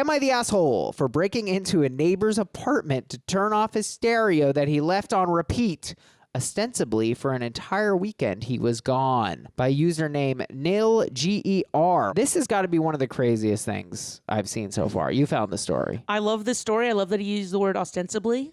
Am I the asshole for breaking into a neighbor's apartment to turn off his stereo that he left on repeat? Ostensibly, for an entire weekend, he was gone. By username nillger. This has got to be one of the craziest things I've seen so far. You found the story. I love this story. I love that he used the word ostensibly.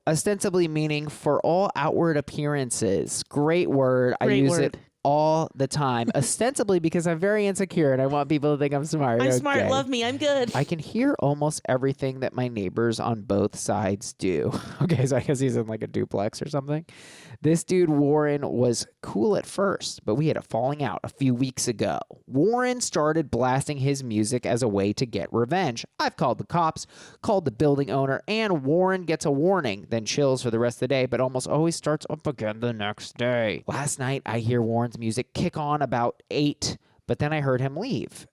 Ostensibly meaning for all outward appearances. Great word. I use it all the time, ostensibly because I'm very insecure and I want people to think I'm smart. I'm smart. Love me. I'm good. I can hear almost everything that my neighbors on both sides do. Okay, so I guess he's in like a duplex or something. This dude, Warren, was cool at first, but we had a falling out a few weeks ago. Warren started blasting his music as a way to get revenge. I've called the cops, called the building owner, and Warren gets a warning, then chills for the rest of the day, but almost always starts up again the next day. Last night, I hear Warren's music kick on about 8, but then I heard him leave.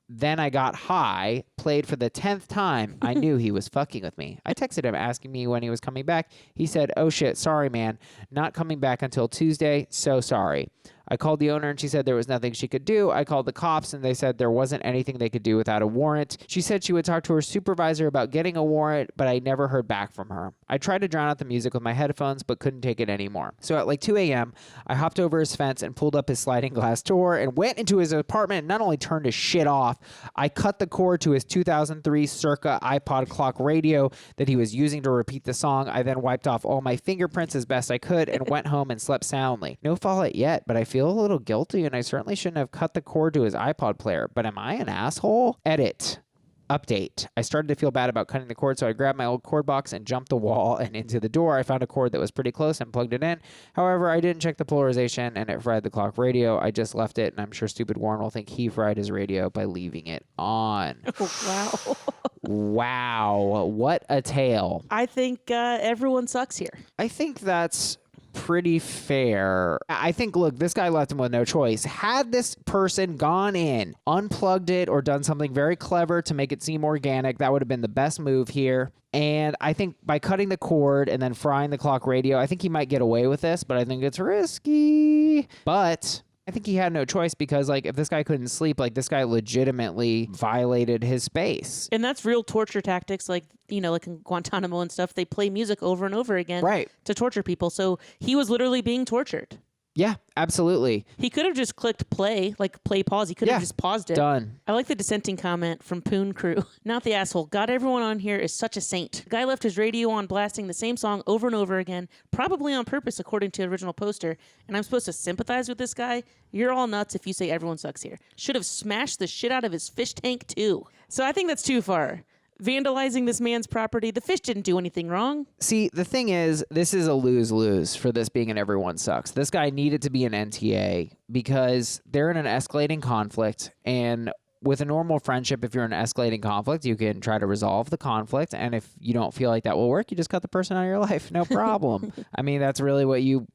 Then I got high, played for the 10th time. I knew he was fucking with me. I texted him asking me when he was coming back. He said, "Oh shit, sorry man, not coming back until Tuesday, so sorry." I called the owner and she said there was nothing she could do. I called the cops and they said there wasn't anything they could do without a warrant. She said she would talk to her supervisor about getting a warrant, but I never heard back from her. I tried to drown out the music with my headphones, but couldn't take it anymore. So at like 2 a.m., I hopped over his fence and pulled up his sliding glass door and went into his apartment and not only turned his shit off, I cut the cord to his 2003 circa iPod clock radio that he was using to repeat the song. I then wiped off all my fingerprints as best I could and went home and slept soundly. No fallout yet, but I feel a little guilty and I certainly shouldn't have cut the cord to his iPod player. But am I an asshole? Edit. Update. I started to feel bad about cutting the cord, so I grabbed my old cord box and jumped the wall and into the door. I found a cord that was pretty close and plugged it in. However, I didn't check the polarization and it fried the clock radio. I just left it, and I'm sure stupid Warren will think he fried his radio by leaving it on. Oh, wow. Wow. What a tale. I think everyone sucks here. I think that's pretty fair. I think, look, this guy left him with no choice. Had this person gone in, unplugged it, or done something very clever to make it seem organic, that would have been the best move here. And I think by cutting the cord and then frying the clock radio, I think he might get away with this, but I think it's risky. But I think he had no choice because, like, if this guy couldn't sleep, like, this guy legitimately violated his space. And that's real torture tactics, like, you know, like in Guantanamo and stuff. They play music over and over again to torture people. So he was literally being tortured. Yeah, absolutely. He could have just clicked play, like play pause. He could have just paused it. Done. I like the dissenting comment from Poon Crew. Not the asshole. God, everyone on here is such a saint. The guy left his radio on blasting the same song over and over again, probably on purpose according to the original poster. And I'm supposed to sympathize with this guy? You're all nuts if you say everyone sucks here. Should have smashed the shit out of his fish tank too. So I think that's too far. Vandalizing this man's property. The fish didn't do anything wrong. See, the thing is, this is a lose-lose for this being an everyone sucks. This guy needed to be an NTA because they're in an escalating conflict, and with a normal friendship, if you're in an escalating conflict, you can try to resolve the conflict. And if you don't feel like that will work, you just cut the person out of your life. No problem. I mean, that's really what you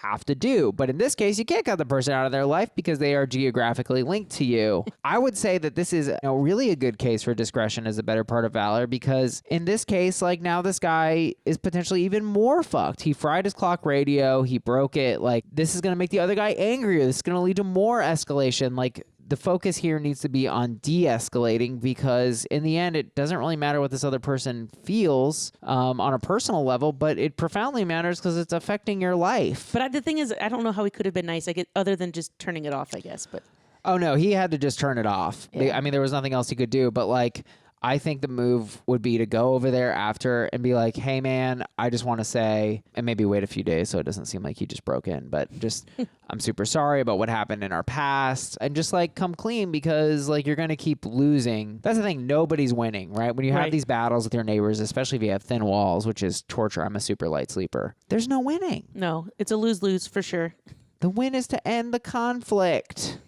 have to do. But in this case, you can't cut the person out of their life because they are geographically linked to you. I would say that this is really a good case for discretion as a better part of valor, because in this case, like, now this guy is potentially even more fucked. He fried his clock radio. He broke it. Like, this is going to make the other guy angrier. This is going to lead to more escalation. Like, the focus here needs to be on de-escalating, because in the end, it doesn't really matter what this other person feels on a personal level, but it profoundly matters because it's affecting your life. But the thing is, I don't know how he could have been nice, other than just turning it off, I guess. But oh, no, he had to just turn it off. Yeah. I mean, there was nothing else he could do, but like, I think the move would be to go over there after and be like, hey, man, I just want to say, and maybe wait a few days so it doesn't seem like he just broke in, but just, I'm super sorry about what happened in our past, and just like come clean, because like you're going to keep losing. That's the thing. Nobody's winning, right? When you have these battles with your neighbors, especially if you have thin walls, which is torture. I'm a super light sleeper. There's no winning. No, it's a lose-lose for sure. The win is to end the conflict.